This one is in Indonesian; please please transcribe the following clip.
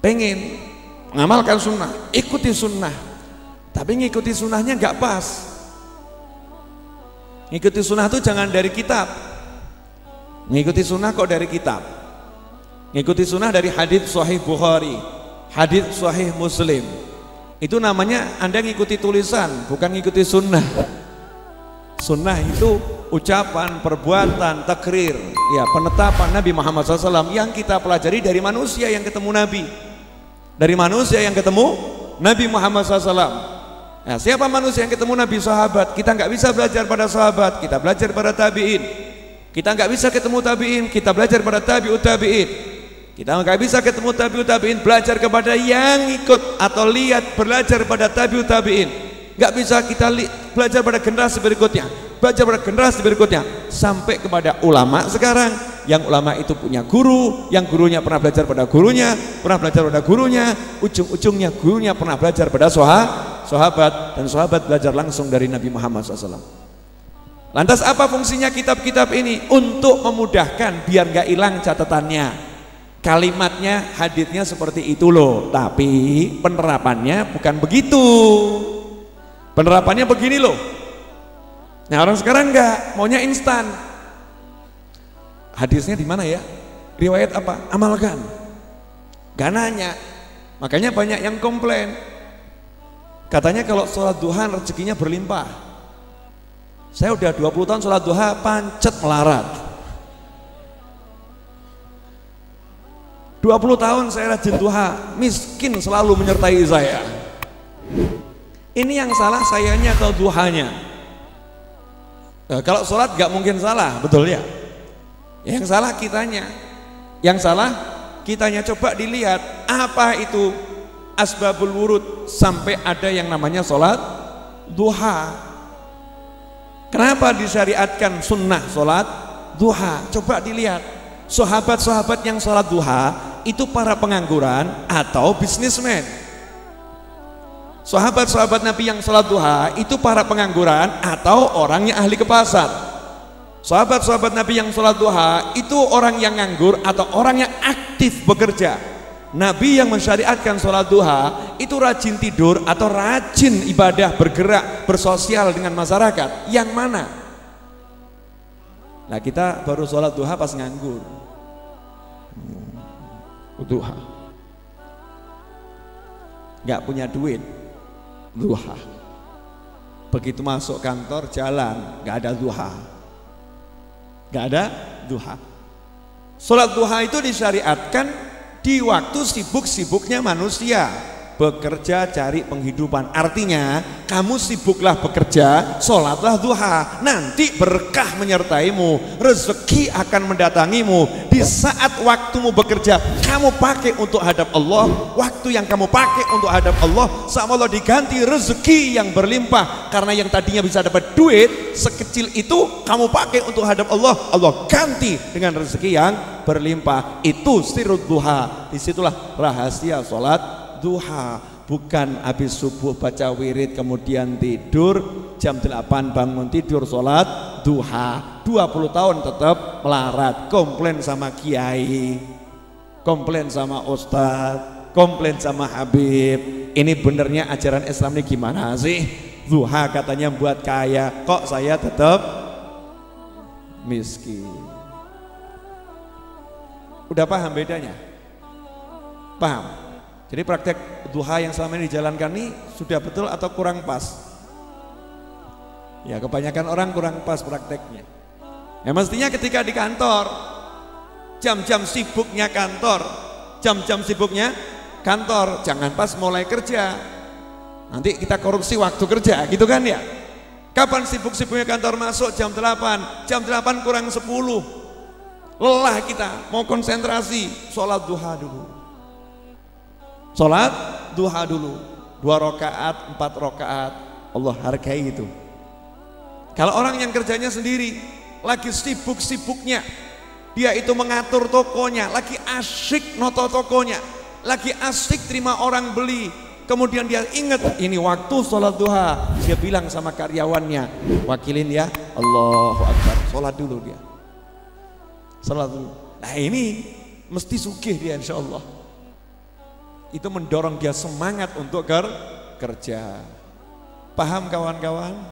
pengen mengamalkan sunnah, ikuti sunnah, tapi ngikuti sunnahnya nggak pas. Ngikuti sunnah itu jangan dari kitab, ngikuti sunnah kok dari kitab. Ngikuti sunnah dari hadits Sahih Bukhari, hadits Sahih Muslim. Itu namanya Anda ngikuti tulisan, bukan ngikuti sunnah. Sunnah itu ucapan, perbuatan, takrir, ya, penetapan Nabi Muhammad SAW yang kita pelajari dari manusia yang ketemu Nabi, dari manusia yang ketemu Nabi Muhammad SAW. Nah, siapa manusia yang ketemu Nabi? Sahabat. Kita nggak bisa belajar pada sahabat, kita belajar pada tabiin. Kita nggak bisa ketemu tabiin, kita belajar pada tabiut tabiin. Kita nggak bisa ketemu tabiut tabiin, belajar kepada yang ikut atau lihat belajar pada tabiut tabiin. Nggak bisa kita belajar pada generasi berikutnya, belajar pada generasi berikutnya, sampai kepada ulama sekarang, yang ulama itu punya guru, yang gurunya pernah belajar pada gurunya, pernah belajar pada gurunya, ujung-ujungnya gurunya pernah belajar pada sahabat, dan sahabat belajar langsung dari Nabi Muhammad SAW. Lantas apa fungsinya kitab-kitab ini? Untuk memudahkan biar nggak hilang catatannya. Kalimatnya, haditsnya seperti itu loh, tapi penerapannya bukan begitu. Penerapannya begini loh. Nah, orang sekarang enggak, maunya instan. Hadisnya di mana ya? Riwayat apa? Amalkan. Gak nanya. Makanya banyak yang komplain. Katanya kalau sholat duha rezekinya berlimpah. Saya udah 20 tahun sholat duha, pancet melarat. 20 tahun saya rajin duha, miskin selalu menyertai saya. Ini yang salah sayanya atau duhanya? Nah, kalau sholat gak mungkin salah, betul ya? Yang salah kitanya. Yang salah kitanya. Coba dilihat apa itu asbabul wurud sampai ada yang namanya sholat duha. Kenapa disyariatkan sunnah sholat duha? Coba dilihat sahabat-sahabat yang sholat duha itu para pengangguran atau bisnismen. Sahabat-sahabat Nabi yang sholat duha itu para pengangguran atau orang yang ahli ke pasar. Sahabat-sahabat Nabi yang sholat duha itu orang yang nganggur atau orang yang aktif bekerja. Nabi yang mensyariatkan sholat duha itu rajin tidur atau rajin ibadah, bergerak, bersosial dengan masyarakat. Yang mana? Nah, kita baru sholat duha pas nganggur. Duha nggak punya duit, duha. Begitu masuk kantor jalan nggak ada duha, nggak ada duha. Sholat duha itu disyariatkan di waktu sibuk-sibuknya manusia, bekerja cari penghidupan. Artinya kamu sibuklah bekerja, sholatlah duha, nanti berkah menyertaimu, rezeki akan mendatangimu. Di saat waktumu bekerja kamu pakai untuk hadap Allah, waktu yang kamu pakai untuk hadap Allah sama Allah diganti rezeki yang berlimpah. Karena yang tadinya bisa dapat duit sekecil itu kamu pakai untuk hadap Allah, Allah ganti dengan rezeki yang berlimpah. Itu sirrud duha. Disitulah rahasia sholat duha. Bukan habis subuh baca wirid kemudian tidur, jam 8 bangun tidur sholat duha, 20 tahun tetap melarat, komplain sama kiai, komplain sama ustadz, komplain sama habib. Ini benernya ajaran Islam ini gimana sih? Duha katanya buat kaya, kok saya tetap miskin. Udah paham bedanya? Paham? Jadi praktek duha yang selama ini dijalankan ini sudah betul atau kurang pas? Ya, kebanyakan orang kurang pas prakteknya. Ya, mestinya ketika di kantor, jam-jam sibuknya kantor, jam-jam sibuknya kantor, jangan pas mulai kerja. Nanti kita korupsi waktu kerja, gitu kan ya? Kapan sibuk-sibuknya kantor masuk jam 8, jam 8 kurang 10. Lelah kita, mau konsentrasi, sholat duha dulu. Sholat duha dulu, 2 rakaat, 4 rakaat, Allah hargai itu. Kalau orang yang kerjanya sendiri, lagi sibuk-sibuknya, dia itu mengatur tokonya, lagi asyik noto tokonya, lagi asyik terima orang beli, kemudian dia ingat ini waktu sholat duha, dia bilang sama karyawannya, wakilin ya, Allahu Akbar, sholat dulu dia, sholat dulu. Nah ini mesti sugih dia insya Allah. itu mendorong dia semangat untuk kerja. Paham kawan-kawan?